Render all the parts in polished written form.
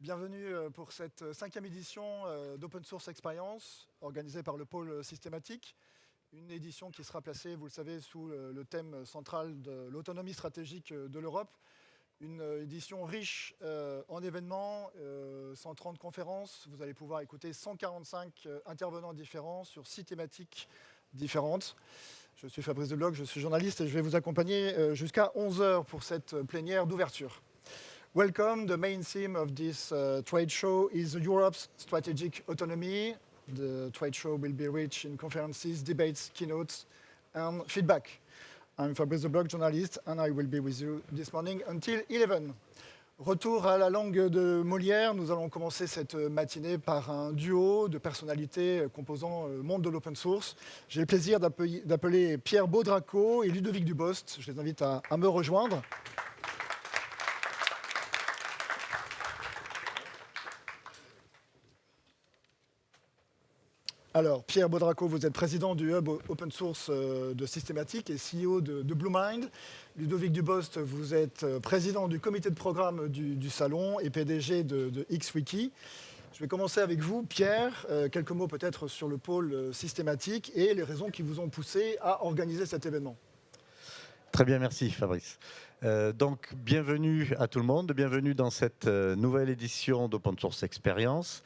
Bienvenue pour cette 5e édition d'Open Source Experience, organisée par le pôle systématique. Une édition qui sera placée, vous le savez, sous le thème central de l'autonomie stratégique de l'Europe. Une édition riche en événements, 130 conférences. Vous allez pouvoir écouter 145 intervenants différents sur 6 thématiques différentes. Je suis Fabrice Debloc, je suis journaliste et je vais vous accompagner jusqu'à 11 h pour cette plénière d'ouverture. Welcome. The main theme of this trade show is Europe's strategic autonomy. The trade show will be rich in conferences, debates, keynotes, and feedback. I'm Fabrice Debloc, journalist, and I will be with you this morning until 11. Retour à la langue de Molière. Nous allons commencer cette matinée par un duo de personnalités composant le monde de l'open source. J'ai le plaisir d'appeler Pierre Baudracco et Ludovic Dubost. Je les invite à me rejoindre. Alors, Pierre Baudracco, vous êtes président du Hub Open Source de Systématique et CEO de BlueMind. Ludovic Dubost, vous êtes président du comité de programme du Salon et PDG de XWiki. Je vais commencer avec vous, Pierre. Quelques mots peut-être sur le pôle systématique et les raisons qui vous ont poussé à organiser cet événement. Très bien, merci Fabrice. Donc, bienvenue à tout le monde, bienvenue dans cette nouvelle édition d'Open Source Experience,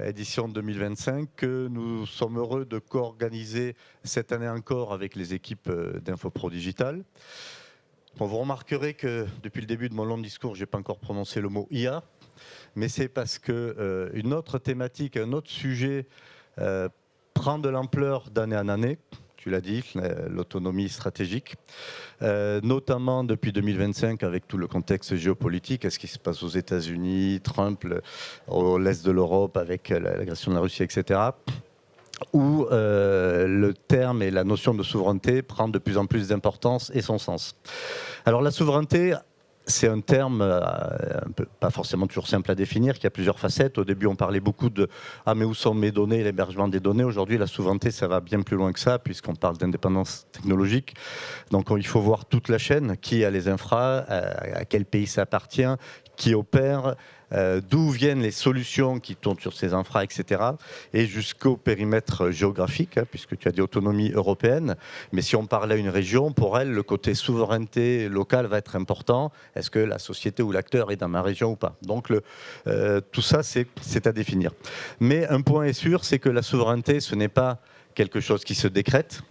édition 2025, que nous sommes heureux de co-organiser cette année encore avec les équipes d'Infopro Digital. Bon, vous remarquerez que depuis le début de mon long discours, je n'ai pas encore prononcé le mot IA, mais c'est parce qu'une autre thématique, un autre sujet prend de l'ampleur d'année en année. Tu l'as dit, l'autonomie stratégique, notamment depuis 2025 avec tout le contexte géopolitique, ce qui se passe aux États-Unis, Trump, au l'est de l'Europe avec l'agression de la Russie, etc., où le terme et la notion de souveraineté prend de plus en plus d'importance et son sens. Alors la souveraineté, c'est un terme pas forcément toujours simple à définir, qui a plusieurs facettes. Au début, on parlait beaucoup de « Ah, mais où sont mes données ?» l'hébergement des données. Aujourd'hui, la souveraineté, ça va bien plus loin que ça, puisqu'on parle d'indépendance technologique. Donc, il faut voir toute la chaîne, qui a les infras, à quel pays ça appartient, qui opère, d'où viennent les solutions qui tournent sur ces infras, etc. Et jusqu'au périmètre géographique, puisque tu as dit autonomie européenne. Mais si on parle à une région, pour elle, le côté souveraineté locale va être important. Est-ce que la société ou l'acteur est dans ma région ou pas? Donc tout ça, c'est à définir. Mais un point est sûr, c'est que la souveraineté, ce n'est pas quelque chose qui se décrète.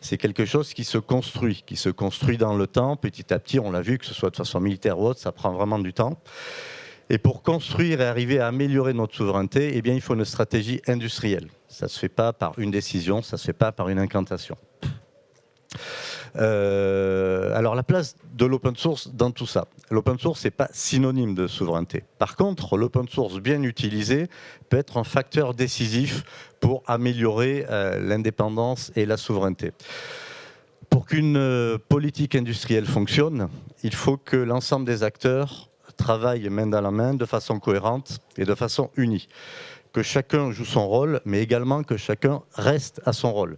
C'est quelque chose qui se construit dans le temps, petit à petit. On l'a vu, que ce soit de façon militaire ou autre, ça prend vraiment du temps. Et pour construire et arriver à améliorer notre souveraineté, eh bien, il faut une stratégie industrielle. Ça ne se fait pas par une décision, ça ne se fait pas par une incantation. Alors la place de l'open source dans tout ça. L'open source n'est pas synonyme de souveraineté. Par contre, l'open source bien utilisé peut être un facteur décisif pour améliorer l'indépendance et la souveraineté. Pour qu'une politique industrielle fonctionne, il faut que l'ensemble des acteurs travaillent main dans la main de façon cohérente et de façon unie. Que chacun joue son rôle, mais également que chacun reste à son rôle,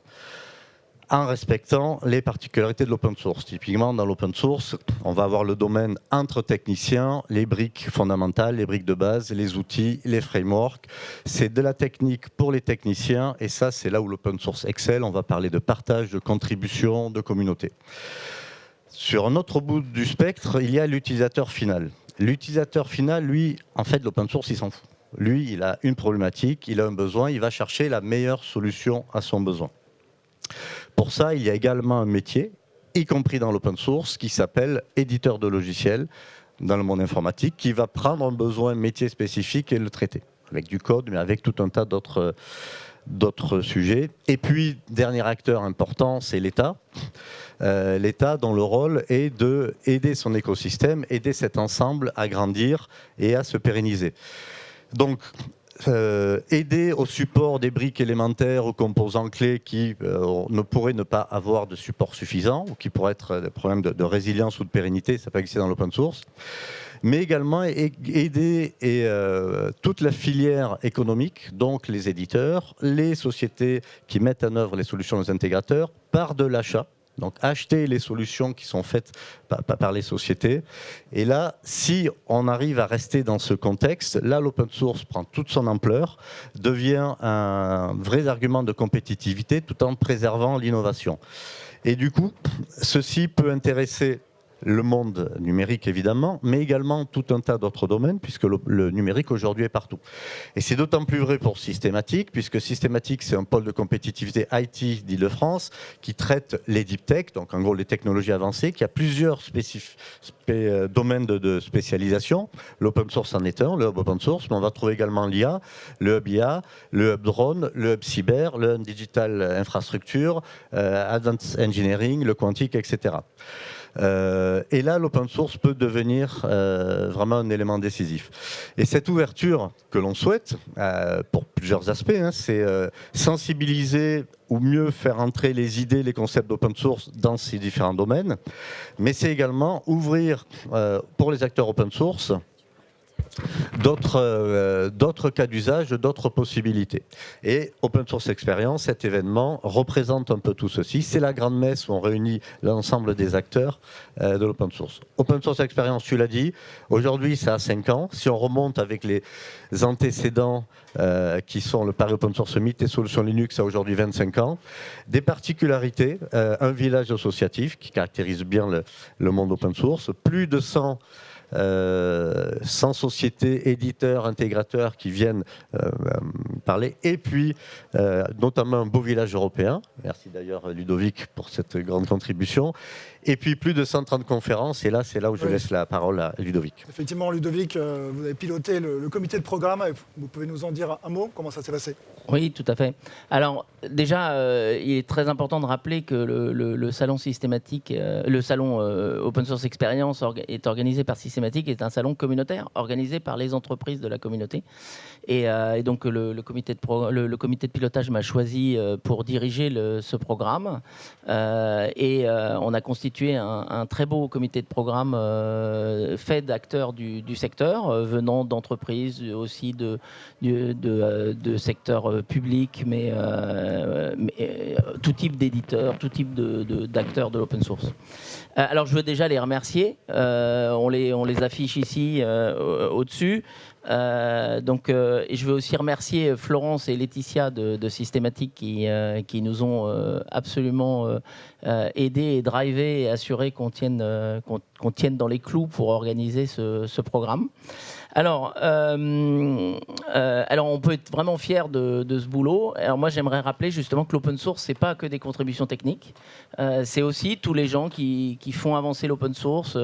en respectant les particularités de l'open source. Typiquement, dans l'open source, on va avoir le domaine entre techniciens, les briques fondamentales, les briques de base, les outils, les frameworks. C'est de la technique pour les techniciens, et ça, c'est là où l'open source excelle. On va parler de partage, de contribution, de communauté. Sur un autre bout du spectre, il y a l'utilisateur final. L'utilisateur final, lui, en fait, l'open source, il s'en fout. Lui, il a une problématique, il a un besoin, il va chercher la meilleure solution à son besoin. Pour ça, il y a également un métier, y compris dans l'open source, qui s'appelle éditeur de logiciels dans le monde informatique, qui va prendre un besoin métier spécifique et le traiter, avec du code, mais avec tout un tas d'autres sujets. Et puis, dernier acteur important, c'est l'État. L'État dont le rôle est d'aider son écosystème, aider cet ensemble à grandir et à se pérenniser. Donc, aider au support des briques élémentaires, aux composants clés qui ne pourraient ne pas avoir de support suffisant ou qui pourraient être des problèmes de résilience ou de pérennité, ça peut exister dans l'open source, mais également aider toute la filière économique, donc les éditeurs, les sociétés qui mettent en œuvre les solutions aux intégrateurs, par de l'achat Donc acheter les solutions qui sont faites par les sociétés. Et là, si on arrive à rester dans ce contexte, là l'open source prend toute son ampleur, devient un vrai argument de compétitivité tout en préservant l'innovation. Et du coup, ceci peut intéresser le monde numérique évidemment, mais également tout un tas d'autres domaines, puisque le numérique aujourd'hui est partout. Et c'est d'autant plus vrai pour Systématique, puisque Systématique c'est un pôle de compétitivité IT d'Île-de-France qui traite les deep tech, donc en gros les technologies avancées, qui a plusieurs domaines de spécialisation. L'open source en est un, le hub open source, mais on va trouver également l'IA, le hub IA, le hub drone, le hub cyber, le hub digital infrastructure, advanced engineering, le quantique, etc. Et là, l'open source peut devenir vraiment un élément décisif. Et cette ouverture que l'on souhaite, pour plusieurs aspects, hein, c'est sensibiliser ou mieux faire entrer les idées, les concepts d'open source dans ces différents domaines, mais c'est également ouvrir pour les acteurs open source d'autres cas d'usage, d'autres possibilités. Et Open Source Experience, cet événement, représente un peu tout ceci. C'est la grande messe où on réunit l'ensemble des acteurs de l'open source. Open Source Experience, tu l'as dit, aujourd'hui ça a 5 ans. Si on remonte avec les antécédents qui sont le Paris Open Source Summit et Solutions Linux, a aujourd'hui 25 ans. Des particularités, un village associatif qui caractérise bien le monde open source, plus de 100 sociétés, éditeurs, intégrateurs qui viennent parler, et puis notamment un beau village européen. Merci d'ailleurs Ludovic pour cette grande contribution. Et puis plus de 130 conférences, et là c'est là où je laisse la parole à Ludovic. Effectivement, Ludovic, vous avez piloté le comité de programme. Vous pouvez nous en dire un mot? Comment ça s'est passé? Oui, tout à fait. Alors déjà, il est très important de rappeler que le salon Systématique, le salon Open Source Experience est organisé par Systématique, est un salon communautaire organisé par les entreprises de la communauté. Et donc le comité de pilotage m'a choisi pour diriger ce programme. Et on a constitué un très beau comité de programme fait d'acteurs du secteur, venant d'entreprises, aussi de secteurs publics, mais tout type d'éditeurs, tout type d'acteurs de l'open source. Alors je veux déjà les remercier. On les affiche ici au-dessus. Et je veux aussi remercier Florence et Laetitia de Systématique qui nous ont absolument aidés et drivés et assuré qu'on tienne dans les clous pour organiser ce programme. Alors, on peut être vraiment fier de ce boulot. Alors moi, j'aimerais rappeler justement que l'open source, c'est pas que des contributions techniques. C'est aussi tous les gens qui font avancer l'open source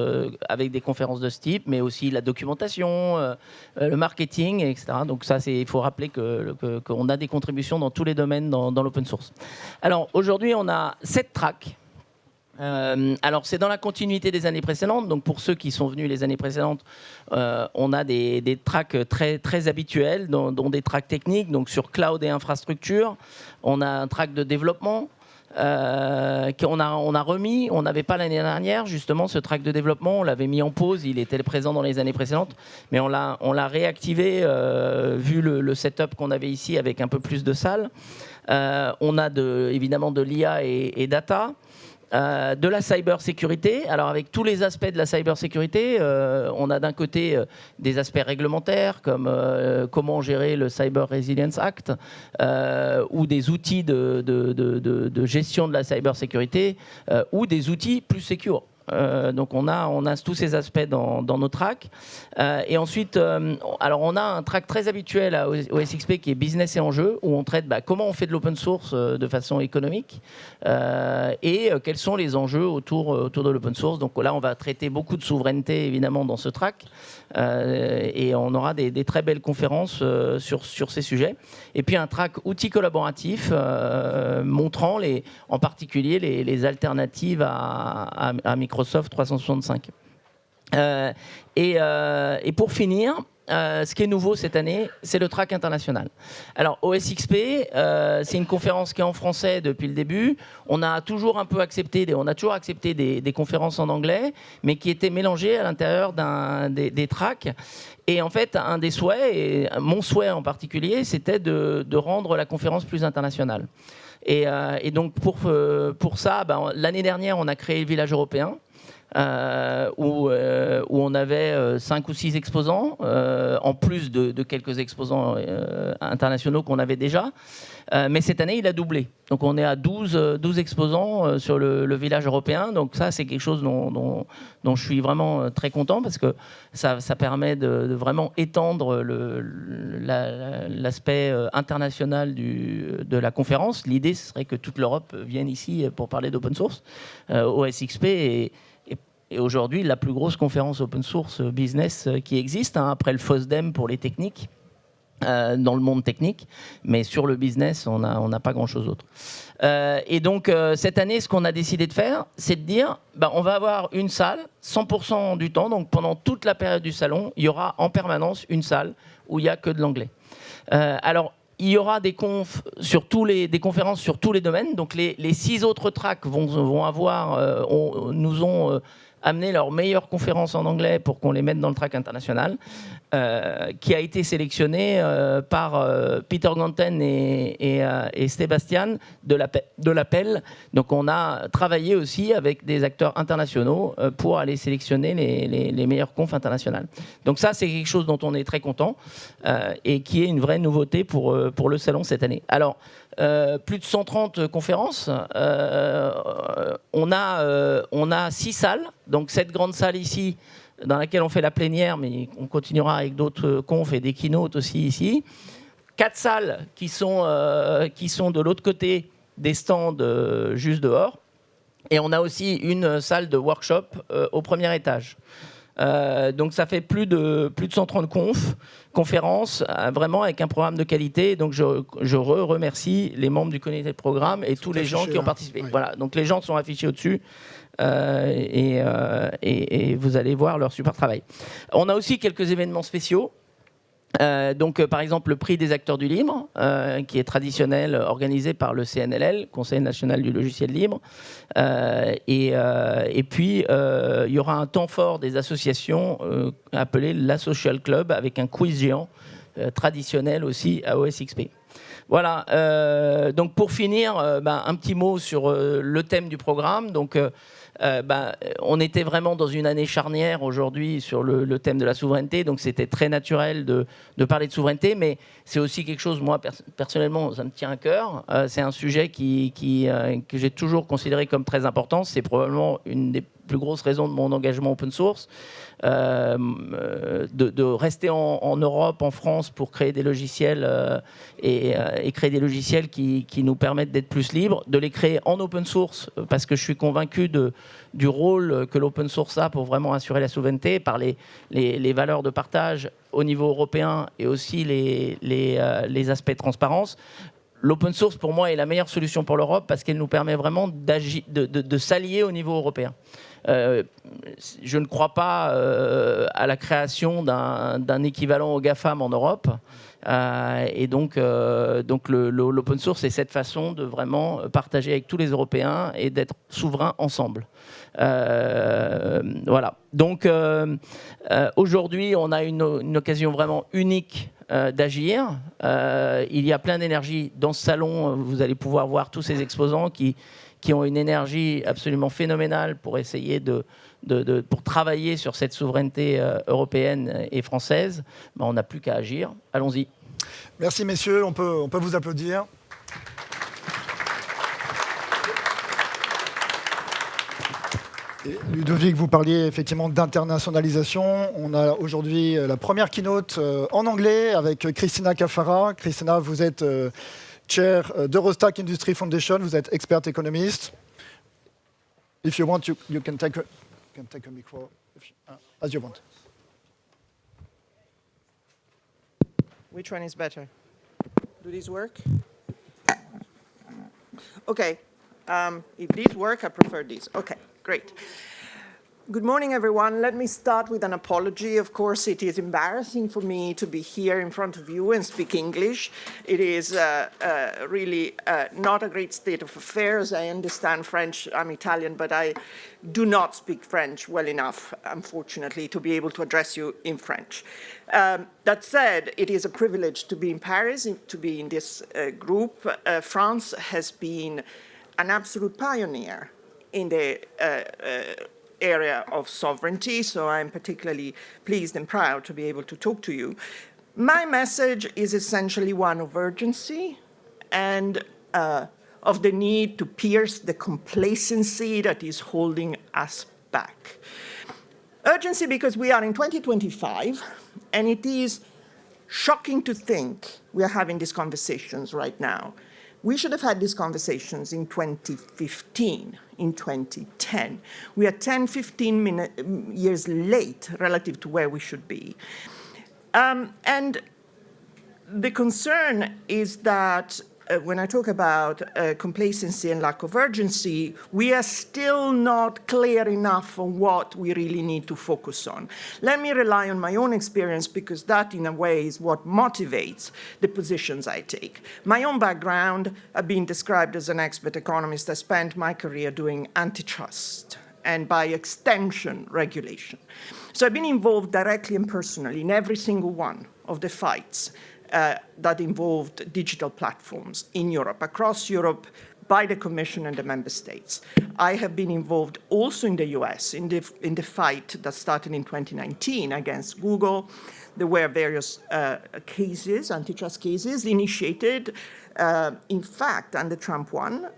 avec des conférences de ce type, mais aussi la documentation, le marketing, etc. Donc ça, il faut rappeler qu'on a des contributions dans tous les domaines dans l'open source. Alors aujourd'hui, on a 7 tracks. Alors c'est dans la continuité des années précédentes. Donc pour ceux qui sont venus les années précédentes, on a des tracks très, très habituels, dont des tracks techniques, donc sur cloud et infrastructure. On a un track de développement qu'on a remis. On n'avait pas l'année dernière justement ce track de développement. On l'avait mis en pause. Il était présent dans les années précédentes, mais on l'a réactivé vu le setup qu'on avait ici avec un peu plus de salles. On a évidemment de l'IA et data. De la cybersécurité. Alors avec tous les aspects de la cybersécurité, on a d'un côté des aspects réglementaires comme comment gérer le Cyber Resilience Act ou des outils de gestion de la cybersécurité ou des outils plus secure. Donc on a tous ces aspects dans nos tracks. Et ensuite, alors on a un track très habituel à OSXP qui est business et enjeux, où on traite comment on fait de l'open source de façon économique et quels sont les enjeux autour de l'open source. Donc là, on va traiter beaucoup de souveraineté évidemment dans ce track et on aura des très belles conférences sur ces sujets. Et puis un track outils collaboratifs montrant en particulier les alternatives à Microsoft 365. Et pour finir, ce qui est nouveau cette année, c'est le track international. Alors OSXP, c'est une conférence qui est en français depuis le début. On a toujours accepté des conférences en anglais, mais qui étaient mélangées à l'intérieur des tracks. Et en fait, un des souhaits, et mon souhait en particulier, c'était de rendre la conférence plus internationale. Et donc pour ça, l'année dernière, on a créé le village européen. Où on avait 5 ou 6 exposants, en plus de quelques exposants internationaux qu'on avait déjà. Mais cette année, il a doublé. Donc on est à 12 exposants sur le village européen. Donc ça, c'est quelque chose dont je suis vraiment très content, parce que ça permet de vraiment étendre l'aspect international de la conférence. L'idée, ce serait que toute l'Europe vienne ici pour parler d'open source, OSXP et aujourd'hui, la plus grosse conférence open source business qui existe, après le FOSDEM pour les techniques, dans le monde technique, mais sur le business, on n'a pas grand-chose d'autre. Et donc, cette année, ce qu'on a décidé de faire, c'est de dire, on va avoir une salle, 100% du temps, donc pendant toute la période du salon, il y aura en permanence une salle où il n'y a que de l'anglais. Alors, il y aura des conférences sur tous les domaines. Donc, les 6 autres tracks nous ont amené leurs meilleures conférences en anglais pour qu'on les mette dans le track international, qui a été sélectionné par Peter Ganten et Sébastien de l'Appel. Donc on a travaillé aussi avec des acteurs internationaux pour aller sélectionner les meilleures confs internationales. Donc ça, c'est quelque chose dont on est très content et qui est une vraie nouveauté pour le salon cette année. Alors, plus de 130 conférences. On a 6 salles. Donc cette grande salle ici, dans laquelle on fait la plénière, mais on continuera avec d'autres confs et des keynotes aussi ici. 4 salles qui sont de l'autre côté des stands juste dehors. Et on a aussi une salle de workshop au premier étage. Donc ça fait plus de 130 conférences, vraiment avec un programme de qualité. Donc je remercie les membres du comité de programme et tous les gens qui ont participé. Oui. Voilà, donc les gens sont affichés au-dessus. Et vous allez voir leur super travail. On a aussi quelques événements spéciaux. Donc, par exemple, le prix des acteurs du libre, qui est traditionnel, organisé par le CNLL, Conseil national du logiciel libre. Et puis, il y aura un temps fort des associations appelé la Social Club, avec un quiz géant traditionnel aussi à OSXP. Voilà, donc pour finir, un petit mot sur le thème du programme. Donc, on était vraiment dans une année charnière aujourd'hui sur le thème de la souveraineté, donc c'était très naturel de parler de souveraineté, mais c'est aussi quelque chose, moi personnellement, ça me tient à cœur. C'est un sujet que j'ai toujours considéré comme très important. C'est probablement une des plus grosses raisons de mon engagement open source, de rester en Europe, en France, pour créer des logiciels et créer des logiciels qui nous permettent d'être plus libres, de les créer en open source, parce que je suis convaincu du rôle que l'open source a pour vraiment assurer la souveraineté par les valeurs de partage au niveau européen et aussi les aspects de transparence. L'open source, pour moi, est la meilleure solution pour l'Europe parce qu'elle nous permet vraiment de s'allier au niveau européen. Je ne crois pas à la création d'un équivalent au GAFAM en Europe. Et donc l'open source, c'est cette façon de vraiment partager avec tous les Européens et d'être souverains ensemble. Voilà. Donc aujourd'hui, on a une occasion vraiment unique d'agir. Il y a plein d'énergie dans ce salon. Vous allez pouvoir voir tous ces exposants qui ont une énergie absolument phénoménale pour essayer pour travailler sur cette souveraineté européenne et française. On n'a plus qu'à agir. Allons-y. Merci messieurs, on peut vous applaudir. Et Ludovic, vous parliez effectivement d'internationalisation. On a aujourd'hui la première keynote en anglais avec Christina Caffarra. Christina, vous êtes chair d'Eurostack Industry Foundation, vous êtes expert économiste. If you want, you can take a micro as you want. Which one is better? Do these work? Okay. If these work, I prefer these. Okay, great. Good morning, everyone. Let me start with an apology. Of course, it is embarrassing for me to be here in front of you and speak English. It is really not a great state of affairs. I understand French. I'm Italian, but I do not speak French well enough, unfortunately, to be able to address you in French. That said, it is a privilege to be in Paris, to be in this group. France has been an absolute pioneer in the area of sovereignty, so I'm particularly pleased and proud to be able to talk to you. My message is essentially one of urgency and of the need to pierce the complacency that is holding us back. Urgency because we are in 2025, and it is shocking to think we are having these conversations right now. We should have had these conversations in 2015, in 2010. We are 10, 15 years late relative to where we should be. And the concern is that when I talk about complacency and lack of urgency, we are still not clear enough on what we really need to focus on. Let me rely on my own experience because that, in a way, is what motivates the positions I take. My own background, I've been described as an expert economist. I spent my career doing antitrust and, by extension, regulation. So I've been involved directly and personally in every single one of the fights that involved digital platforms in Europe, across Europe, by the Commission and the member states. I have been involved also in the US in the fight that started in 2019 against Google. There were various cases, antitrust cases, initiated, in fact, under Trump one,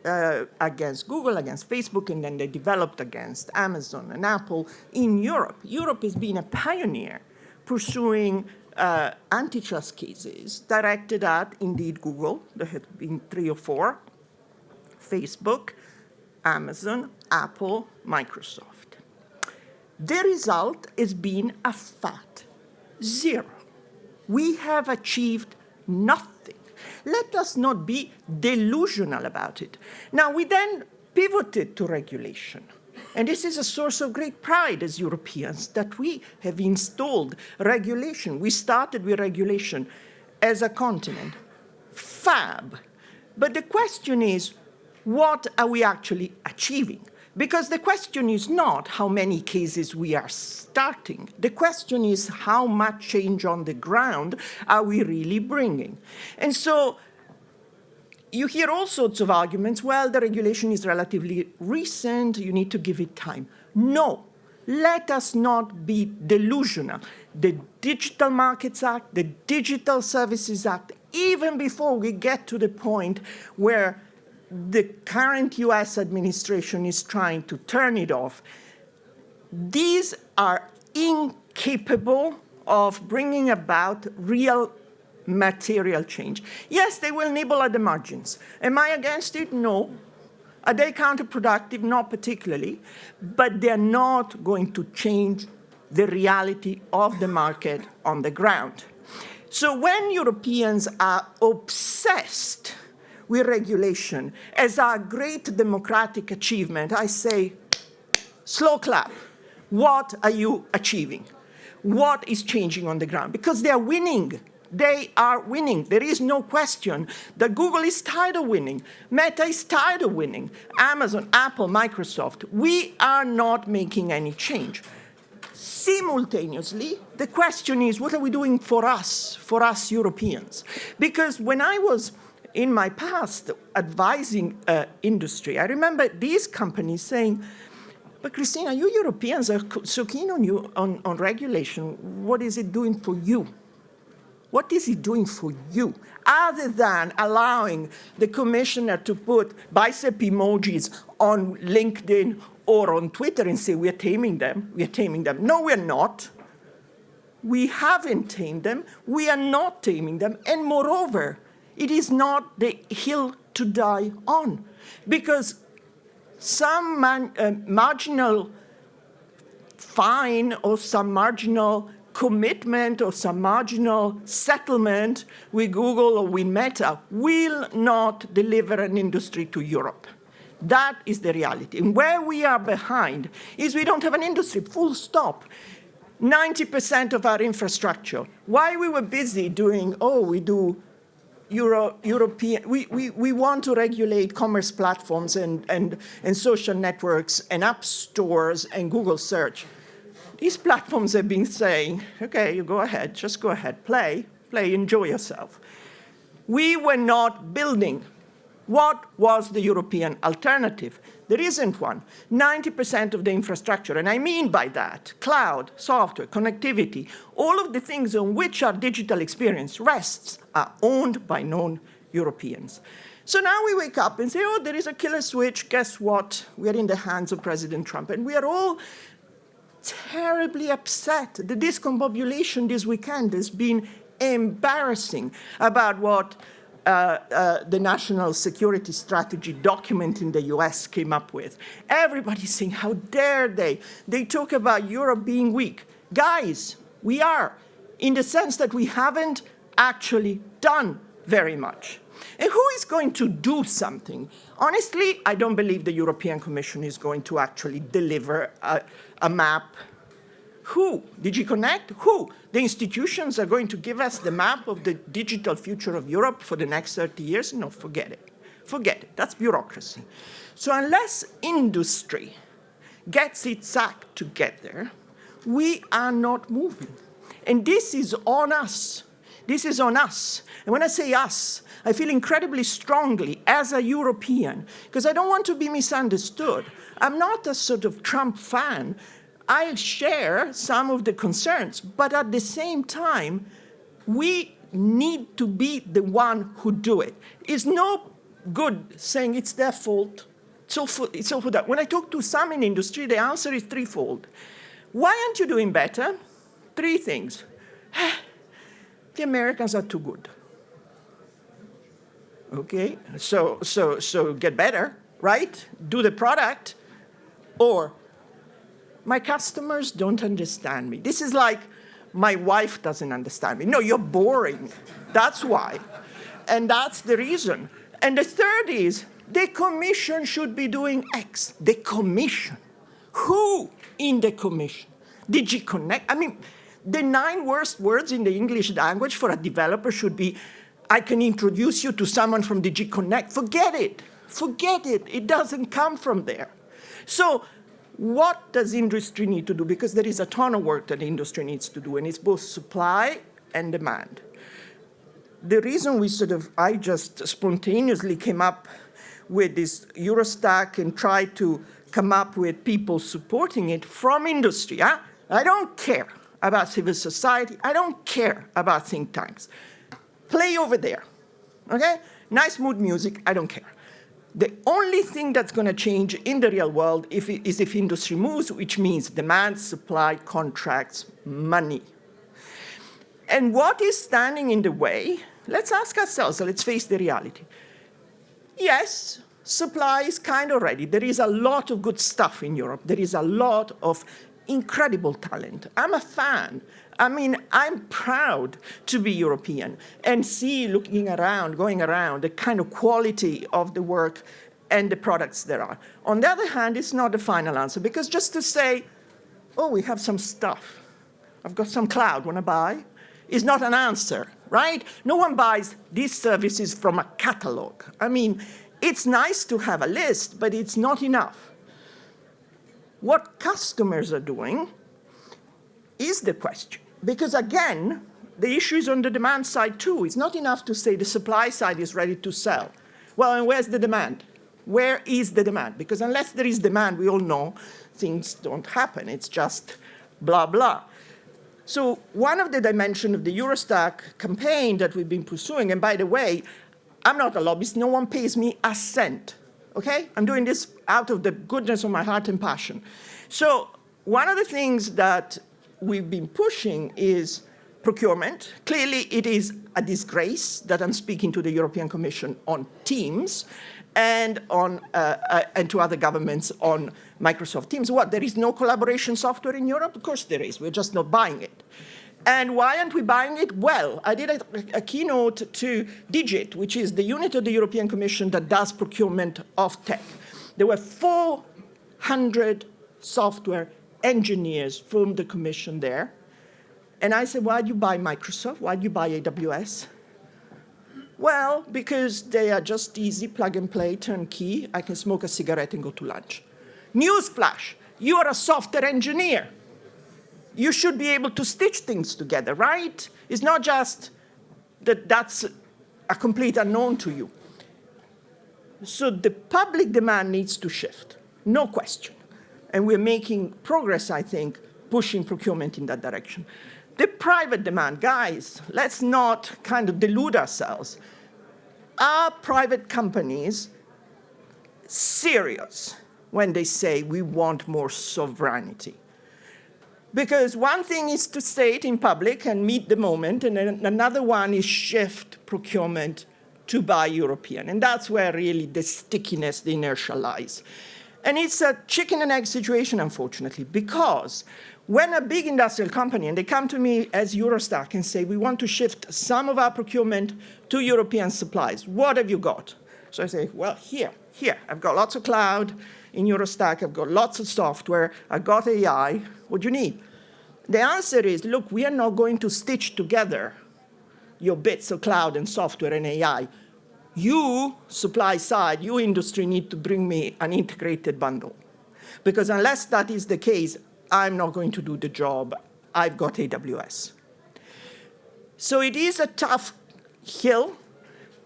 against Google, against Facebook, and then they developed against Amazon and Apple in Europe. Europe has been a pioneer pursuing antitrust cases directed at, indeed, Google. There have been 3 or 4, Facebook, Amazon, Apple, Microsoft. The result has been a fat 0. We have achieved nothing. Let us not be delusional about it. Now, we then pivoted to regulation. And this is a source of great pride as Europeans, that we have installed regulation. We started with regulation as a continent. Fab. But the question is, what are we actually achieving? Because the question is not how many cases we are starting. The question is how much change on the ground are we really bringing? And so you hear all sorts of arguments. Well, the regulation is relatively recent. You need to give it time. No, let us not be delusional. The Digital Markets Act, the Digital Services Act, even before we get to the point where the current US administration is trying to turn it off, these are incapable of bringing about real material change. Yes, they will nibble at the margins. Am I against it? No. Are they counterproductive? Not particularly. But they're not going to change the reality of the market on the ground. So when Europeans are obsessed with regulation as our great democratic achievement, I say, slow clap. What are you achieving? What is changing on the ground? Because they are winning. They are winning. There is no question that Google is tired of winning. Meta is tired of winning. Amazon, Apple, Microsoft. We are not making any change. Simultaneously, the question is, what are we doing for us Europeans? Because when I was in my past advising industry, I remember these companies saying, but Cristina, you Europeans are so keen on regulation. What is it doing for you? What is it doing for you? Other than allowing the commissioner to put bicep emojis on LinkedIn or on Twitter and say, we are taming them. No, we're not. We haven't tamed them. We are not taming them. And moreover, it is not the hill to die on. Because some marginal fine or some marginal commitment or some marginal settlement with Google or with Meta will not deliver an industry to Europe. That is the reality. And where we are behind is we don't have an industry, full stop. 90% of our infrastructure. Why we were busy doing, we do European, we want to regulate commerce platforms and social networks and app stores and Google search. These platforms have been saying, okay, you go ahead, just go ahead, play, enjoy yourself. We were not building. What was the European alternative? There isn't one. 90% of the infrastructure, and I mean by that, cloud, software, connectivity, all of the things on which our digital experience rests are owned by non-Europeans. So now we wake up and say, there is a killer switch. Guess what? We are in the hands of President Trump. And we are all terribly upset. The discombobulation this weekend has been embarrassing about what the National Security Strategy document in the US came up with. Everybody's saying, how dare they? They talk about Europe being weak. Guys, we are, in the sense that we haven't actually done very much. And who is going to do something? Honestly, I don't believe the European Commission is going to actually deliver a map. Who? DigiConnect? Who? The institutions are going to give us the map of the digital future of Europe for the next 30 years? No, forget it. Forget it. That's bureaucracy. So unless industry gets its act together, we are not moving. And this is on us. This is on us. And when I say us, I feel incredibly strongly as a European, because I don't want to be misunderstood. I'm not a sort of Trump fan. I share some of the concerns, but at the same time, we need to be the one who do it. It's no good saying it's their fault. It's all for that. When I talk to some in industry, the answer is threefold. Why aren't you doing better? Three things. The Americans are too good. Okay, so get better, right? Do the product, or my customers don't understand me. This is like my wife doesn't understand me. No, you're boring. That's why. And that's the reason. And the third is the Commission should be doing X. The Commission. Who in the Commission? DigiConnect? I mean, the 9 worst words in the English language for a developer should be, I can introduce you to someone from DigiConnect. Forget it. Forget it. It doesn't come from there. So what does industry need to do? Because there is a ton of work that industry needs to do, and it's both supply and demand. The reason I just spontaneously came up with this Eurostack and tried to come up with people supporting it from industry. I don't care about civil society. I don't care about think tanks. Play over there, okay? Nice mood music, I don't care. The only thing that's going to change in the real world is if industry moves, which means demand, supply, contracts, money. And what is standing in the way? Let's ask ourselves, let's face the reality. Yes, supply is kind of ready. There is a lot of good stuff in Europe. There is a lot of incredible talent. I'm a fan. I mean, I'm proud to be European and see, looking around, going around, the kind of quality of the work and the products there are. On the other hand, it's not the final answer, because just to say, we have some stuff. I've got some cloud, want to buy? Is not an answer, right? No one buys these services from a catalog. I mean, it's nice to have a list, but it's not enough. What customers are doing is the question. Because again, the issue is on the demand side too. It's not enough to say the supply side is ready to sell. Well, and where's the demand? Where is the demand? Because unless there is demand, we all know things don't happen. It's just blah, blah. So one of the dimensions of the Eurostack campaign that we've been pursuing, and by the way, I'm not a lobbyist. No one pays me a cent, okay? I'm doing this out of the goodness of my heart and passion. So one of the things that we've been pushing is procurement. Clearly, it is a disgrace that I'm speaking to the European Commission on Teams and to other governments on Microsoft Teams. What, there is no collaboration software in Europe? Of course there is. We're just not buying it. And why aren't we buying it? Well, I did a keynote to DIGIT, which is the unit of the European Commission that does procurement of tech. There were 400 software engineers from the commission there. And I said, why do you buy Microsoft? Why do you buy AWS? Well, because they are just easy, plug and play, turnkey. I can smoke a cigarette and go to lunch. Newsflash, you are a software engineer. You should be able to stitch things together, right? It's not just that that's a complete unknown to you. So the public demand needs to shift, no question. And we're making progress, I think, pushing procurement in that direction. The private demand, guys, let's not kind of delude ourselves. Are private companies serious when they say we want more sovereignty? Because one thing is to say it in public and meet the moment, and then another one is shift procurement to buy European. And that's where really the stickiness, the inertia lies. And it's a chicken and egg situation, unfortunately, because when a big industrial company, and they come to me as Eurostack and say, we want to shift some of our procurement to European supplies, what have you got? So I say, well, here, I've got lots of cloud in Eurostack, I've got lots of software, I've got AI, what do you need? The answer is, look, we are not going to stitch together your bits of cloud and software and AI. You, supply side, you industry need to bring me an integrated bundle. Because unless that is the case, I'm not going to do the job. I've got AWS. So it is a tough hill,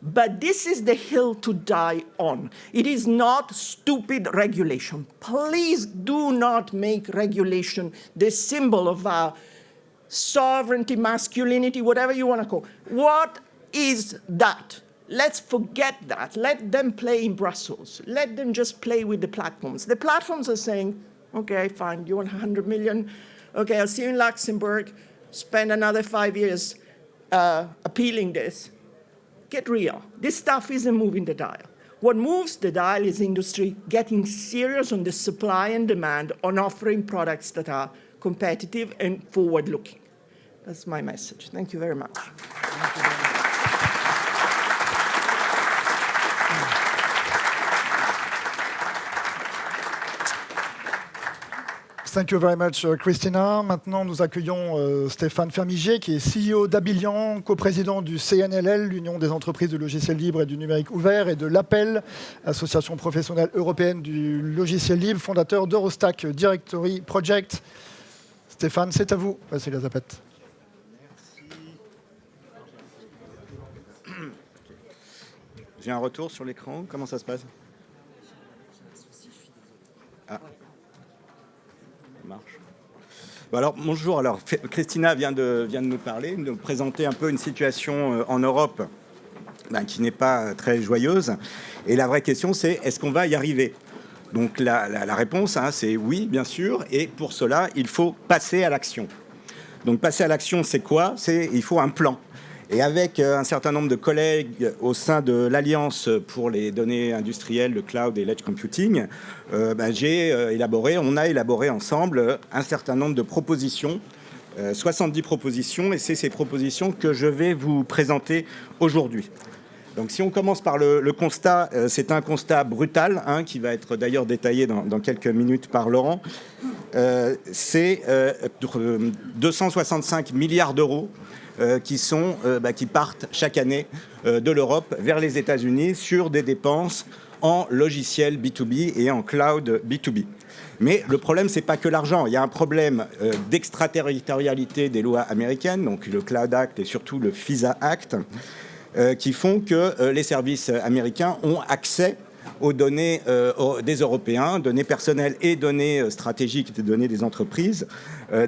but this is the hill to die on. It is not stupid regulation. Please do not make regulation the symbol of our sovereignty, masculinity, whatever you want to call it. What is that? Let's forget that. Let them play in Brussels. Let them just play with the platforms. The platforms are saying, okay, fine, you want 100 million? Okay, I'll see you in Luxembourg. Spend another 5 years appealing this. Get real. This stuff isn't moving the dial. What moves the dial is industry getting serious on the supply and demand, on offering products that are competitive and forward-looking. That's my message. Thank you very much. Thank you very much. Thank you very much, Christina. Maintenant, nous accueillons Stéphane Fermigier, qui est CEO d'Abilian, coprésident du CNLL, l'Union des entreprises du logiciel libre et du numérique ouvert, et de l'APEL, Association professionnelle européenne du logiciel libre, fondateur d'Eurostack Directory Project. Stéphane, c'est à vous. Passez la zapette. Merci. J'ai un retour sur l'écran. Comment ça se passe? Ah. Marche. Bon alors, bonjour. Alors, Christina vient de nous parler, de nous présenter un peu une situation en Europe qui n'est pas très joyeuse. Et la vraie question, c'est est-ce qu'on va y arriver? Donc, la réponse, c'est oui, bien sûr. Et pour cela, il faut passer à l'action. Donc, passer à l'action, c'est quoi? Il faut un plan. Et avec un certain nombre de collègues au sein de l'Alliance pour les données industrielles, le cloud et l'edge computing, on a élaboré ensemble un certain nombre de propositions, 70 propositions, et c'est ces propositions que je vais vous présenter aujourd'hui. Donc si on commence par le constat, c'est un constat brutal, qui va être d'ailleurs détaillé dans quelques minutes par Laurent. C'est 265 milliards d'euros qui partent chaque année de l'Europe vers les États-Unis sur des dépenses en logiciel B2B et en cloud B2B. Mais le problème, c'est pas que l'argent. Il y a un problème d'extraterritorialité des lois américaines, donc le Cloud Act et surtout le FISA Act, qui font que les services américains ont accès aux données des Européens, données personnelles et données stratégiques, des données des entreprises,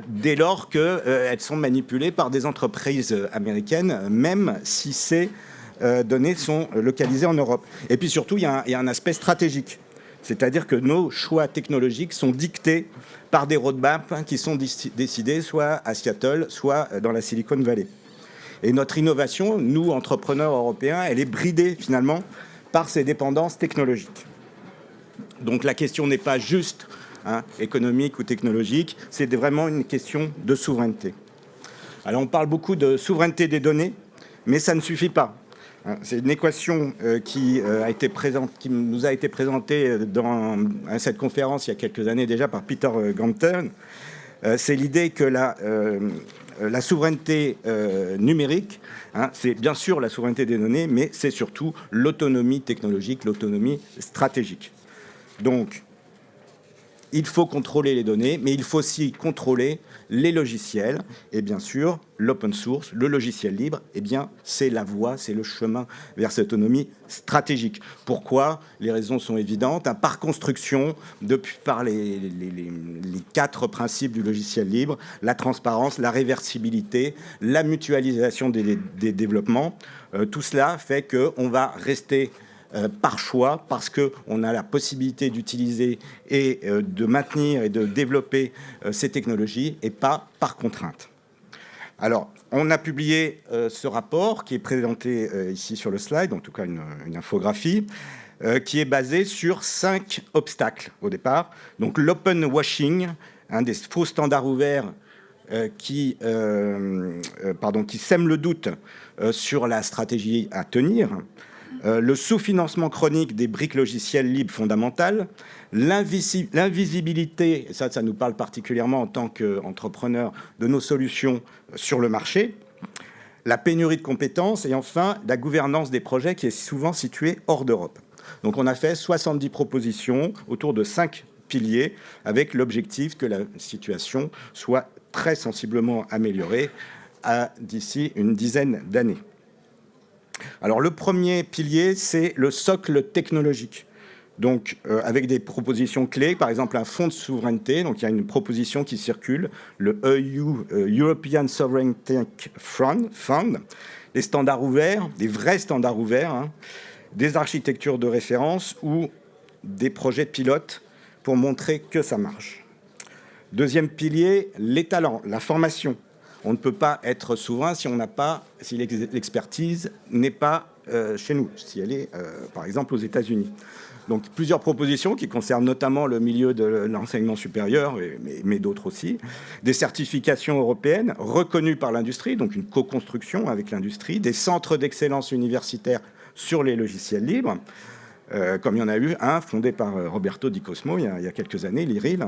dès lors qu'elles sont manipulées par des entreprises américaines, même si ces données sont localisées en Europe. Et puis surtout, il y a un aspect stratégique. C'est-à-dire que nos choix technologiques sont dictés par des roadmaps qui sont décidés soit à Seattle, soit dans la Silicon Valley. Et notre innovation, nous, entrepreneurs européens, elle est bridée finalement par ces dépendances technologiques. Donc la question n'est pas juste économique ou technologique, c'est vraiment une question de souveraineté. Alors on parle beaucoup de souveraineté des données, mais ça ne suffit pas. C'est une équation qui nous a été présentée à cette conférence il y a quelques années déjà par Peter Ganten. C'est l'idée que la souveraineté numérique, c'est bien sûr la souveraineté des données, mais c'est surtout l'autonomie technologique, l'autonomie stratégique. Donc, il faut contrôler les données, mais il faut aussi contrôler les logiciels. Et bien sûr, l'open source, le logiciel libre, eh bien, c'est la voie, c'est le chemin vers cette autonomie stratégique. Pourquoi ? Les raisons sont évidentes. Par construction, par les 4 principes du logiciel libre, la transparence, la réversibilité, la mutualisation des développements, tout cela fait qu'on va rester par choix, parce qu'on a la possibilité d'utiliser et de maintenir et de développer ces technologies, et pas par contrainte. Alors, on a publié ce rapport qui est présenté ici sur le slide, en tout cas une infographie, qui est basée sur 5 obstacles au départ. Donc l'open washing, des faux standards ouverts qui sèment le doute sur la stratégie à tenir. Le sous-financement chronique des briques logicielles libres fondamentales, l'invisibilité, et ça nous parle particulièrement en tant qu'entrepreneur, de nos solutions sur le marché, la pénurie de compétences et enfin la gouvernance des projets qui est souvent située hors d'Europe. Donc on a fait 70 propositions autour de 5 piliers avec l'objectif que la situation soit très sensiblement améliorée d'ici une dizaine d'années. Alors le premier pilier, c'est le socle technologique. Donc avec des propositions clés, par exemple un fonds de souveraineté. Donc il y a une proposition qui circule, le European Sovereign Tech Fund, des standards ouverts, des vrais standards ouverts, des architectures de référence ou des projets pilotes pour montrer que ça marche. Deuxième pilier, les talents, la formation. On ne peut pas être souverain si l'expertise n'est pas chez nous, si elle est, par exemple, aux États-Unis. Donc, plusieurs propositions qui concernent notamment le milieu de l'enseignement supérieur, mais d'autres aussi. Des certifications européennes reconnues par l'industrie, donc une co-construction avec l'industrie. Des centres d'excellence universitaire sur les logiciels libres, comme il y en a eu un fondé par Roberto Di Cosmo il y a quelques années, l'IRIL.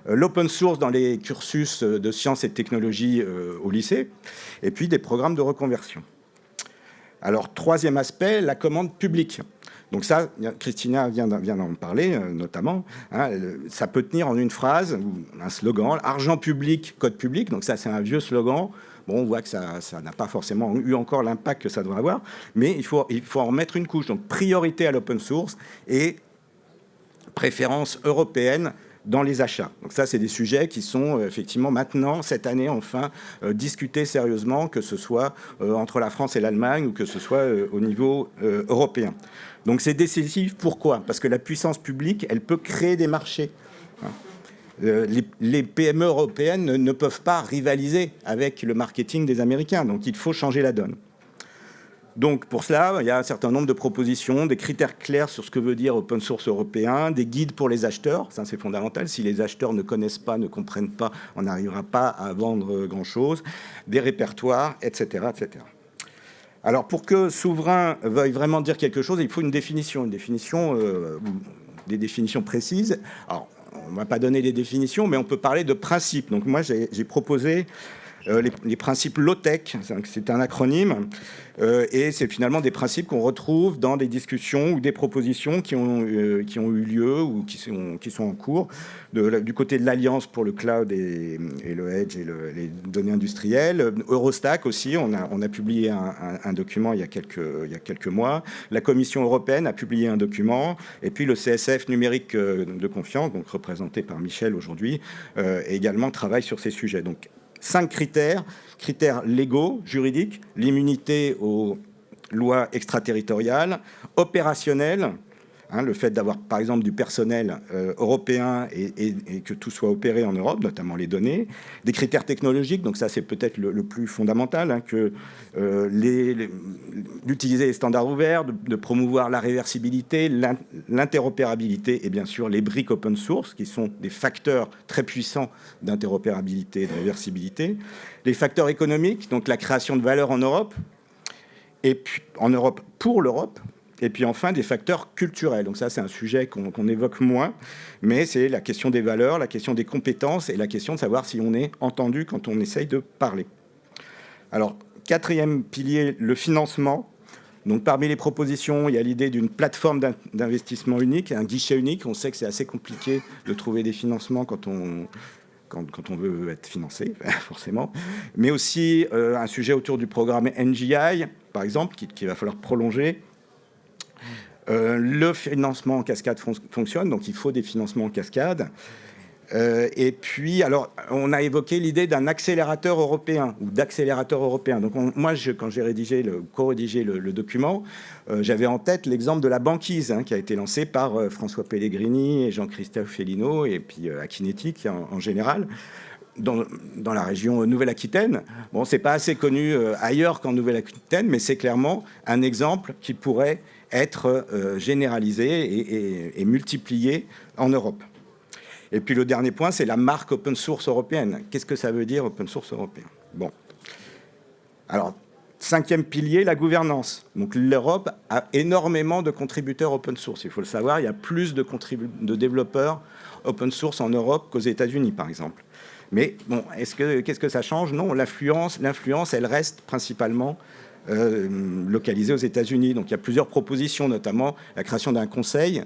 L'open source dans les cursus de sciences et de technologies au lycée, et puis des programmes de reconversion. Alors, troisième aspect, la commande publique. Donc ça, Christina vient d'en parler, notamment. Ça peut tenir en une phrase, ou un slogan, argent public, code public. Donc ça, c'est un vieux slogan. Bon, on voit que ça n'a pas forcément eu encore l'impact que ça devrait avoir, mais il faut en remettre une couche. Donc priorité à l'open source et préférence européenne dans les achats. Donc ça, c'est des sujets qui sont effectivement maintenant, cette année, enfin, discutés sérieusement, que ce soit entre la France et l'Allemagne ou que ce soit au niveau européen. Donc c'est décisif. Pourquoi ? Parce que la puissance publique, elle peut créer des marchés. Les PME européennes ne peuvent pas rivaliser avec le marketing des Américains. Donc il faut changer la donne. Donc pour cela, il y a un certain nombre de propositions, des critères clairs sur ce que veut dire open source européen, des guides pour les acheteurs, ça c'est fondamental. Si les acheteurs ne connaissent pas, ne comprennent pas, on n'arrivera pas à vendre grand-chose, des répertoires, etc., etc. Alors pour que souverain veuille vraiment dire quelque chose, il faut des définitions précises. Alors on ne va pas donner les définitions, mais on peut parler de principes. Donc moi j'ai proposé les principes low-tech, c'est un acronyme, et c'est finalement des principes qu'on retrouve dans des discussions ou des propositions qui ont eu lieu ou qui sont en cours. Du côté de l'Alliance pour le cloud et le edge et les données industrielles, Eurostack aussi, on a publié un document il y a quelques mois. La Commission européenne a publié un document, et puis le CSF numérique de confiance, donc représenté par Michel aujourd'hui, également travaille sur ces sujets. Donc 5 critères légaux, juridiques, l'immunité aux lois extraterritoriales, opérationnelles, le fait d'avoir par exemple du personnel européen et que tout soit opéré en Europe, notamment les données, des critères technologiques, donc ça c'est peut-être le plus fondamental, d'utiliser les standards ouverts, de promouvoir la réversibilité, l'interopérabilité et bien sûr les briques open source qui sont des facteurs très puissants d'interopérabilité et de réversibilité, les facteurs économiques, donc la création de valeur en Europe, et puis en Europe pour l'Europe. Et puis enfin, des facteurs culturels. Donc ça, c'est un sujet qu'on évoque moins, mais c'est la question des valeurs, la question des compétences et la question de savoir si on est entendu quand on essaye de parler. Alors, quatrième pilier, le financement. Donc parmi les propositions, il y a l'idée d'une plateforme d'investissement unique, un guichet unique. On sait que c'est assez compliqué de trouver des financements quand on veut être financé, forcément. Mais aussi un sujet autour du programme NGI, par exemple, qu'il va falloir prolonger. Le financement en cascade fonctionne, donc il faut des financements en cascade. Et puis, alors, on a évoqué l'idée d'un accélérateur européen ou d'accélérateur européen. Donc, moi, quand j'ai co-rédigé le document, j'avais en tête l'exemple de la banquise qui a été lancée par François Pellegrini et Jean-Christophe Fellino et puis Akinetic en général. Dans la région Nouvelle-Aquitaine. Bon, c'est pas assez connu ailleurs qu'en Nouvelle-Aquitaine, mais c'est clairement un exemple qui pourrait être généralisé et multiplié en Europe. Et puis le dernier point, c'est la marque open source européenne. Qu'est-ce que ça veut dire open source européen? Bon. Alors, cinquième pilier, la gouvernance. Donc l'Europe a énormément de contributeurs open source. Il faut le savoir, il y a plus de développeurs open source en Europe qu'aux États-Unis, par exemple. Mais bon, qu'est-ce que ça change? Non, l'influence, elle reste principalement localisée aux États-Unis. Donc il y a plusieurs propositions, notamment la création d'un conseil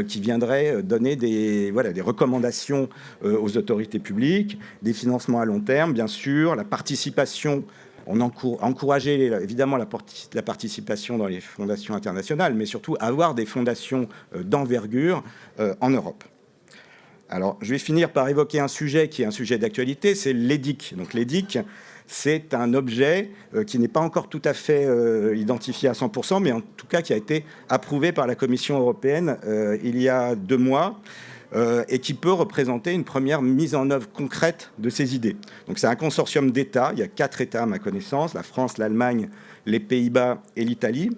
qui viendrait donner des recommandations aux autorités publiques, des financements à long terme, bien sûr, la participation. On encourageait évidemment la participation dans les fondations internationales, mais surtout avoir des fondations d'envergure en Europe. Alors, je vais finir par évoquer un sujet qui est un sujet d'actualité, c'est l'EDIC. Donc l'EDIC, c'est un objet qui n'est pas encore tout à fait identifié à 100%, mais en tout cas qui a été approuvé par la Commission européenne il y a 2 mois et qui peut représenter une première mise en œuvre concrète de ces idées. Donc c'est un consortium d'États, il y a 4 États à ma connaissance, la France, l'Allemagne, les Pays-Bas et l'Italie.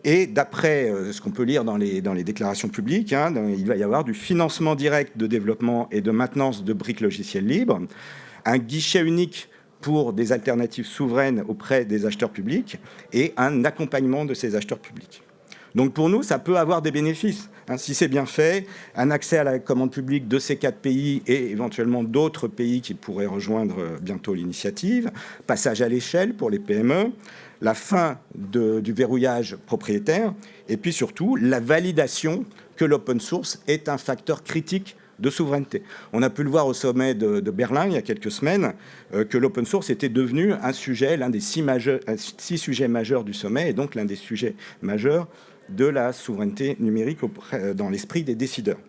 Et d'après ce qu'on peut lire dans les déclarations publiques, il va y avoir du financement direct de développement et de maintenance de briques logicielles libres, un guichet unique pour des alternatives souveraines auprès des acheteurs publics et un accompagnement de ces acheteurs publics. Donc pour nous, ça peut avoir des bénéfices. Si c'est bien fait, un accès à la commande publique de ces 4 pays et éventuellement d'autres pays qui pourraient rejoindre bientôt l'initiative, passage à l'échelle pour les PME, la fin du verrouillage propriétaire et puis surtout la validation que l'open source est un facteur critique de souveraineté. On a pu le voir au sommet de Berlin il y a quelques semaines que l'open source était devenu un sujet, l'un des 6 sujets majeurs du sommet et donc l'un des sujets majeurs de la souveraineté numérique dans l'esprit des décideurs.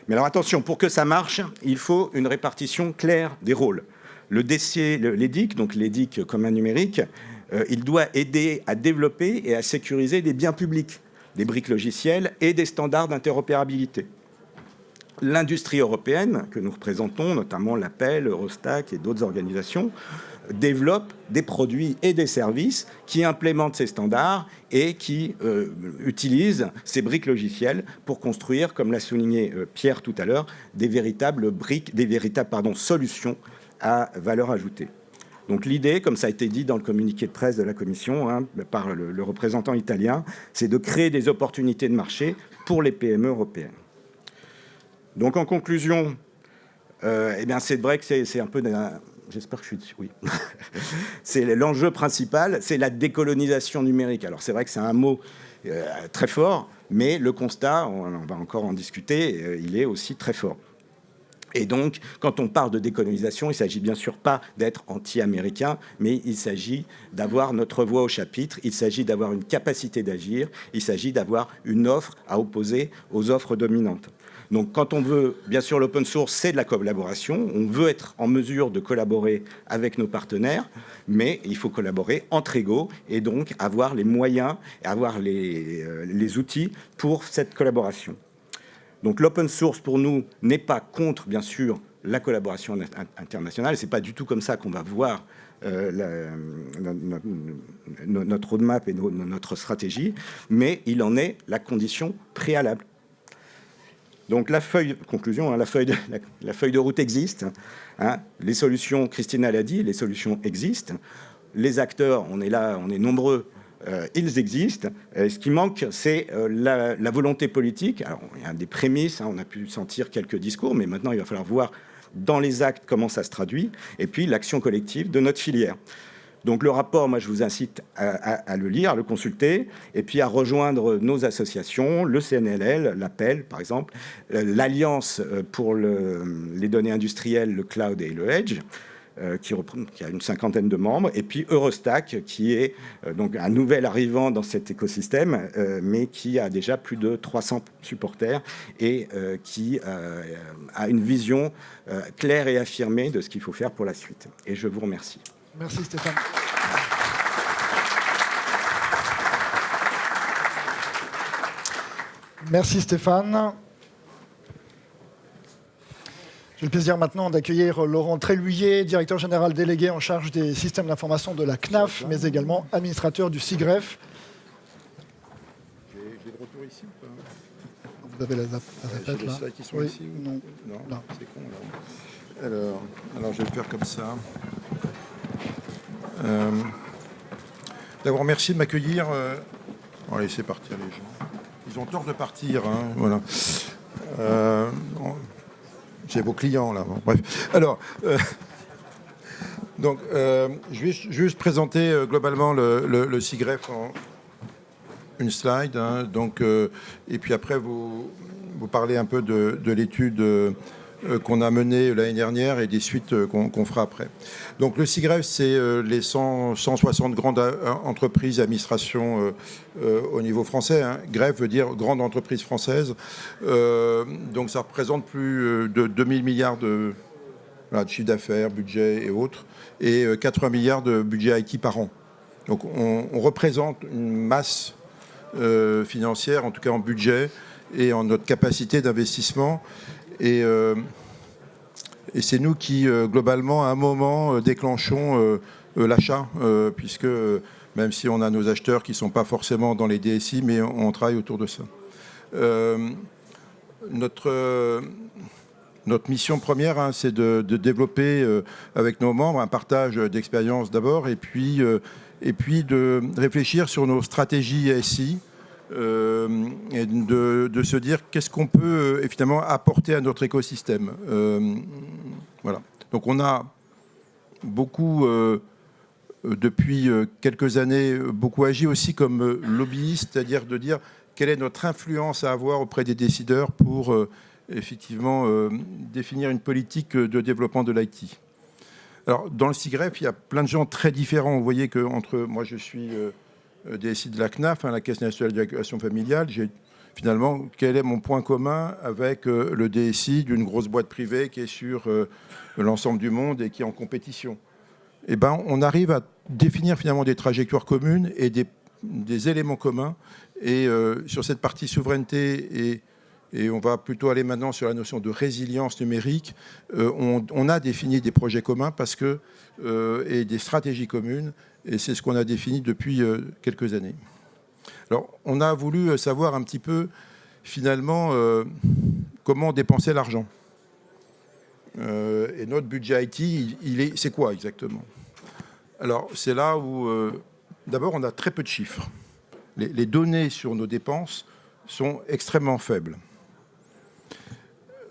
Mais alors attention, pour que ça marche, il faut une répartition claire des rôles. L'EDIC, donc l'EDIC commun numérique, il doit aider à développer et à sécuriser des biens publics, des briques logicielles et des standards d'interopérabilité. L'industrie européenne, que nous représentons, notamment l'Appel, Eurostack et d'autres organisations, développe des produits et des services qui implémentent ces standards et qui utilisent ces briques logicielles pour construire, comme l'a souligné Pierre tout à l'heure, des véritables solutions à valeur ajoutée. Donc l'idée, comme ça a été dit dans le communiqué de presse de la Commission par le représentant italien, c'est de créer des opportunités de marché pour les PME européennes. Donc en conclusion, c'est vrai que c'est un peu... J'espère que je suis dessus, oui. C'est l'enjeu principal, c'est la décolonisation numérique. Alors c'est vrai que c'est un mot très fort, mais le constat, on va encore en discuter, il est aussi très fort. Et donc, quand on parle de décolonisation, il ne s'agit bien sûr pas d'être anti-américain, mais il s'agit d'avoir notre voix au chapitre, il s'agit d'avoir une capacité d'agir, il s'agit d'avoir une offre à opposer aux offres dominantes. Donc, quand on veut, bien sûr, l'open source, c'est de la collaboration. On veut être en mesure de collaborer avec nos partenaires, mais il faut collaborer entre égaux et donc avoir les moyens, avoir les outils pour cette collaboration. Donc l'open source, pour nous, n'est pas contre, bien sûr, la collaboration internationale. Ce n'est pas du tout comme ça qu'on va voir notre roadmap et notre stratégie, mais il en est la condition préalable. Donc la feuille de route existe. Les solutions, Christina l'a dit, les solutions existent. Les acteurs, on est là, on est nombreux ils existent. Ce qui manque, c'est la volonté politique. Alors, il y a des prémices, on a pu sentir quelques discours, mais maintenant, il va falloir voir dans les actes comment ça se traduit, et puis l'action collective de notre filière. Donc le rapport, moi je vous incite à le lire, à le consulter, et puis à rejoindre nos associations, le CNLL, l'Appel par exemple, l'Alliance pour les données industrielles, le cloud et le edge, qui a une 50aine de membres, et puis Eurostack, qui est donc un nouvel arrivant dans cet écosystème, mais qui a déjà plus de 300 supporters et qui a une vision claire et affirmée de ce qu'il faut faire pour la suite. Et je vous remercie. Merci Stéphane. Merci Stéphane. J'ai le plaisir maintenant d'accueillir Laurent Tréluyer, directeur général délégué en charge des systèmes d'information de la CNAF, mais également administrateur du SIGREF. J'ai de retour ici ou pas? Vous avez la J'ai les slides qui sont oui, ici ou... Non. Non. C'est con là. Alors, je vais le faire comme ça. D'abord, merci de m'accueillir. On va laisser partir les gens. Ils ont tort de partir. Hein, voilà. J'ai vos clients là. Bon, bref. Alors, donc, je vais juste présenter globalement le SIGREF en une slide. Hein, donc, et puis après, vous parlez un peu de l'étude qu'on a menée l'année dernière et des suites qu'on fera après. Donc le SIGREF, c'est les 160 grandes entreprises, administrations au niveau français. Hein. GREF veut dire grande entreprise française. Donc ça représente plus de 2000 milliards de chiffre d'affaires, budget et autres, et 80 milliards de budget IT par an. Donc on représente une masse financière, en tout cas en budget, et en notre capacité d'investissement. Et c'est nous qui, globalement, à un moment, déclenchons l'achat, puisque même si on a nos acheteurs qui ne sont pas forcément dans les DSI, mais on travaille autour de ça. Notre mission première, hein, c'est de développer avec nos membres un partage d'expérience d'abord, et puis de réfléchir sur nos stratégies SI, et de se dire qu'est-ce qu'on peut évidemment apporter à notre écosystème. Voilà. Donc on a beaucoup, depuis quelques années, beaucoup agi aussi comme lobbyiste, c'est-à-dire de dire quelle est notre influence à avoir auprès des décideurs pour effectivement définir une politique de développement de l'IT. Alors dans le SIGREF, il y a plein de gens très différents. Vous voyez qu'entre moi, je suis DSI de la CNAF, hein, la Caisse nationale d'allocation familiale. Finalement, quel est mon point commun avec le DSI d'une grosse boîte privée qui est sur l'ensemble du monde et qui est en compétition? Eh ben, on arrive à définir finalement des trajectoires communes et des éléments communs. Et sur cette partie souveraineté, et on va plutôt aller maintenant sur la notion de résilience numérique, on a défini des projets communs et des stratégies communes. Et c'est ce qu'on a défini depuis quelques années. Alors, on a voulu savoir un petit peu, finalement, comment dépenser l'argent. Et notre budget IT, c'est quoi exactement? Alors, c'est là où, d'abord, on a très peu de chiffres. Les données sur nos dépenses sont extrêmement faibles.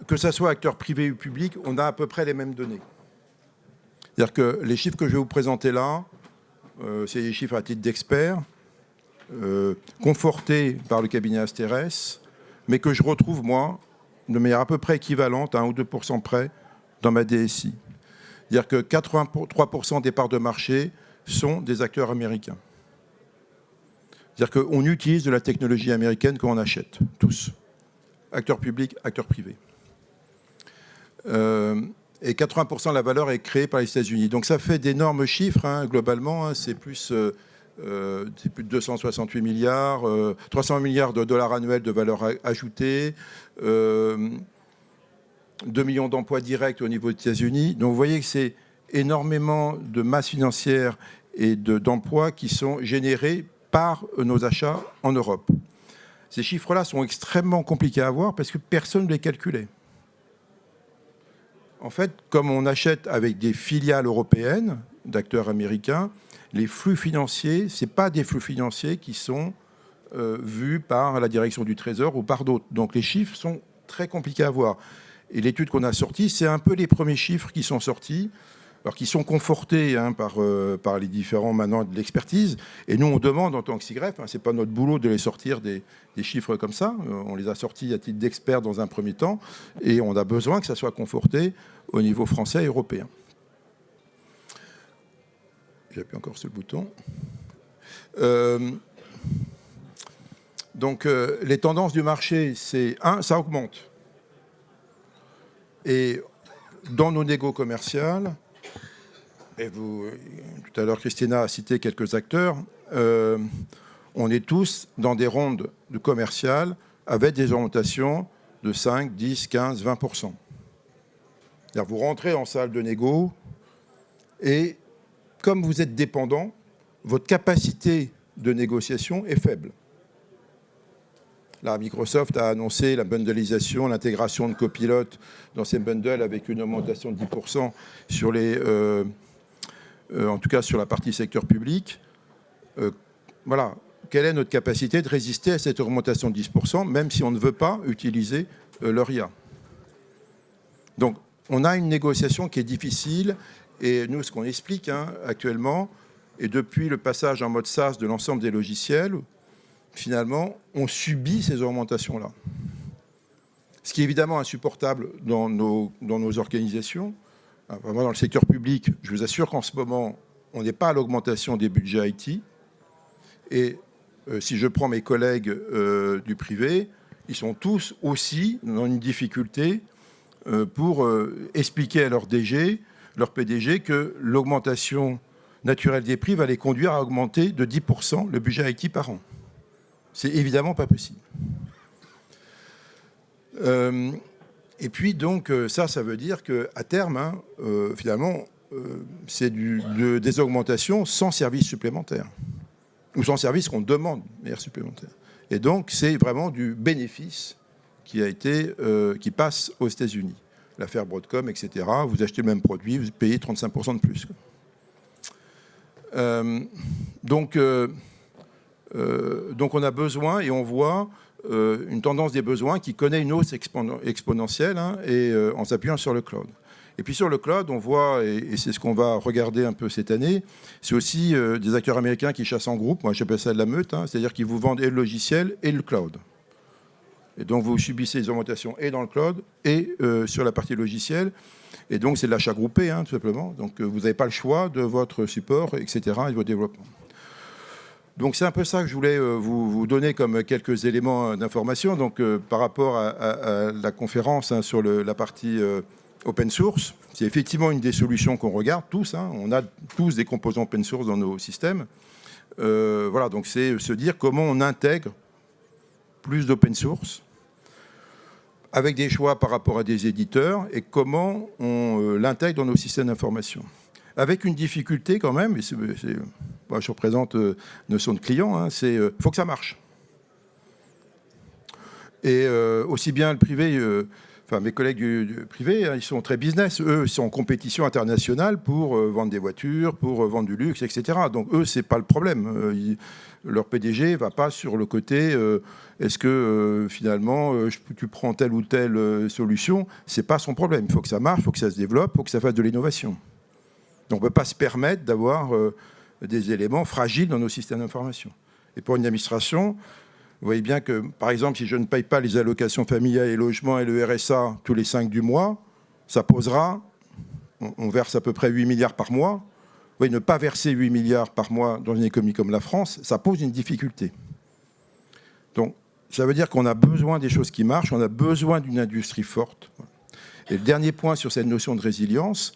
Que ce soit acteur privé ou public, on a à peu près les mêmes données. C'est-à-dire que les chiffres que je vais vous présenter là, c'est des chiffres à titre d'expert, confortés par le cabinet Asterès, mais que je retrouve, moi, de manière à peu près équivalente, à 1 ou 2% près, dans ma DSI. C'est-à-dire que 83% des parts de marché sont des acteurs américains. C'est-à-dire qu'on utilise de la technologie américaine quand on achète, tous. Acteurs publics, acteurs privés. Et 80% de la valeur est créée par les États-Unis. Donc ça fait d'énormes chiffres, hein, globalement. Hein, c'est plus de 268 milliards, 300 milliards de dollars annuels de valeur ajoutée, 2 millions d'emplois directs au niveau des États-Unis. Donc vous voyez que c'est énormément de masse financière et d'emplois qui sont générés par nos achats en Europe. Ces chiffres-là sont extrêmement compliqués à avoir parce que personne ne les calculait. En fait, comme on achète avec des filiales européennes, d'acteurs américains. Les flux financiers, ce n'est pas des flux financiers qui sont vus par la direction du Trésor ou par d'autres. Donc les chiffres sont très compliqués à voir. Et l'étude qu'on a sortie, c'est un peu les premiers chiffres qui sont sortis, alors qui sont confortés par les différents maintenant de l'expertise. Et nous, on demande en tant que SIGREF, ce n'est pas notre boulot de les sortir des chiffres comme ça. On les a sortis à titre d'experts dans un premier temps. Et on a besoin que ça soit conforté au niveau français et européen. J'appuie encore sur le bouton. Donc, les tendances du marché, c'est ça augmente. Et dans nos négos commerciales, et tout à l'heure, Christina a cité quelques acteurs, on est tous dans des rondes de commerciales avec des augmentations de 5, 10, 15, 20%. C'est-à-dire vous rentrez en salle de négo et comme vous êtes dépendant, votre capacité de négociation est faible. Là, Microsoft a annoncé la bundleisation, l'intégration de Copilot dans ces bundles avec une augmentation de 10% sur en tout cas sur la partie secteur public. Voilà. Quelle est notre capacité de résister à cette augmentation de 10%, même si on ne veut pas utiliser leur IA? Donc, on a une négociation qui est difficile. Et nous, ce qu'on explique actuellement, et depuis le passage en mode SaaS de l'ensemble des logiciels, finalement, on subit ces augmentations-là. Ce qui est évidemment insupportable dans nos organisations. Vraiment, dans le secteur public, je vous assure qu'en ce moment, on n'est pas à l'augmentation des budgets IT. Et si je prends mes collègues du privé, ils sont tous aussi dans une difficulté pour expliquer à leur PDG, que l'augmentation naturelle des prix va les conduire à augmenter de 10% le budget IT par an. C'est évidemment pas possible. Et puis donc ça veut dire qu'à terme, finalement, c'est des augmentations sans service supplémentaire ou sans service qu'on demande d'ailleurs supplémentaire. Et donc c'est vraiment du bénéfice qui passe aux États-Unis. L'affaire Broadcom, etc. Vous achetez le même produit, vous payez 35% de plus. Donc on a besoin et on voit une tendance des besoins qui connaît une hausse exponentielle en s'appuyant sur le cloud. Et puis sur le cloud, on voit, et c'est ce qu'on va regarder un peu cette année, c'est aussi des acteurs américains qui chassent en groupe, moi j'appelle ça de la meute, c'est-à-dire qu'ils vous vendent et le logiciel et le cloud. Et donc, vous subissez des augmentations et dans le cloud et sur la partie logicielle. Et donc, c'est de l'achat groupé, tout simplement. Donc, vous n'avez pas le choix de votre support, etc., et de votre développement. Donc, c'est un peu ça que je voulais vous donner comme quelques éléments d'information. Donc, par rapport à la conférence sur la partie open source, c'est effectivement une des solutions qu'on regarde tous. On a tous des composants open source dans nos systèmes. Voilà, donc c'est se dire comment on intègre plus d'open source, avec des choix par rapport à des éditeurs, et comment on l'intègre dans nos systèmes d'information. Avec une difficulté quand même, et moi je représente notion de client, c'est faut que ça marche. Et aussi bien le privé, mes collègues du privé, ils sont très business. Eux, ils sont en compétition internationale pour vendre des voitures, pour vendre du luxe, etc. Donc eux, c'est pas le problème. Leur PDG ne va pas sur le côté est-ce que finalement tu prends telle ou telle solution. C'est pas son problème. Il faut que ça marche, il faut que ça se développe, il faut que ça fasse de l'innovation. Donc on ne peut pas se permettre d'avoir des éléments fragiles dans nos systèmes d'information. Et pour une administration, vous voyez bien que, par exemple, si je ne paye pas les allocations familiales et logements et le RSA tous les 5 du mois, ça posera, on verse à peu près 8 milliards par mois. Vous voyez, ne pas verser 8 milliards par mois dans une économie comme la France, ça pose une difficulté. Donc, ça veut dire qu'on a besoin des choses qui marchent, on a besoin d'une industrie forte. Et le dernier point sur cette notion de résilience,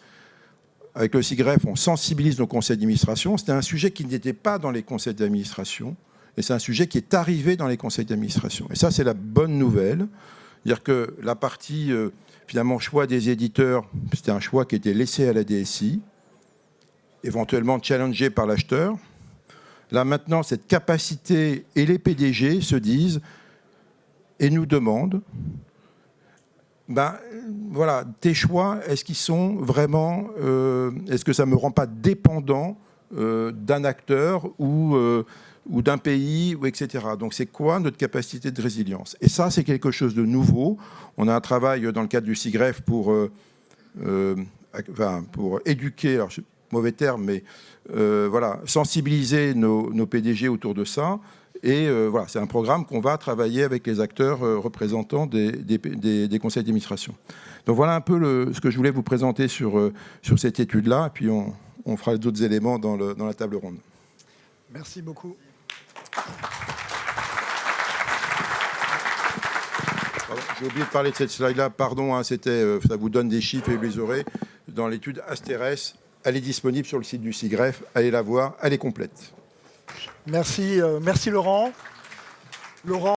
avec le SIGREF, on sensibilise nos conseils d'administration. C'était un sujet qui n'était pas dans les conseils d'administration. Et c'est un sujet qui est arrivé dans les conseils d'administration. Et ça, c'est la bonne nouvelle. C'est-à-dire que la partie, finalement, choix des éditeurs, c'était un choix qui était laissé à la DSI, éventuellement challengé par l'acheteur. Là, maintenant, cette capacité, et les PDG se disent, et nous demandent, voilà, tes choix, est-ce qu'ils sont vraiment, est-ce que ça ne me rend pas dépendant d'un acteur ou d'un pays, etc. Donc c'est quoi notre capacité de résilience? Et ça, c'est quelque chose de nouveau. On a un travail dans le cadre du SIGREF pour éduquer, alors mauvais terme, mais voilà, sensibiliser nos PDG autour de ça. Et voilà, c'est un programme qu'on va travailler avec les acteurs représentants des conseils d'administration. Donc voilà un peu ce que je voulais vous présenter sur cette étude-là. Et puis on fera d'autres éléments dans la table ronde. Merci beaucoup. J'ai oublié de parler de cette slide-là, pardon, hein, ça vous donne des chiffres et vous les aurez dans l'étude Asterès. Elle est disponible sur le site du SIGREF, allez la voir, elle est complète. Merci, merci Laurent. Laurent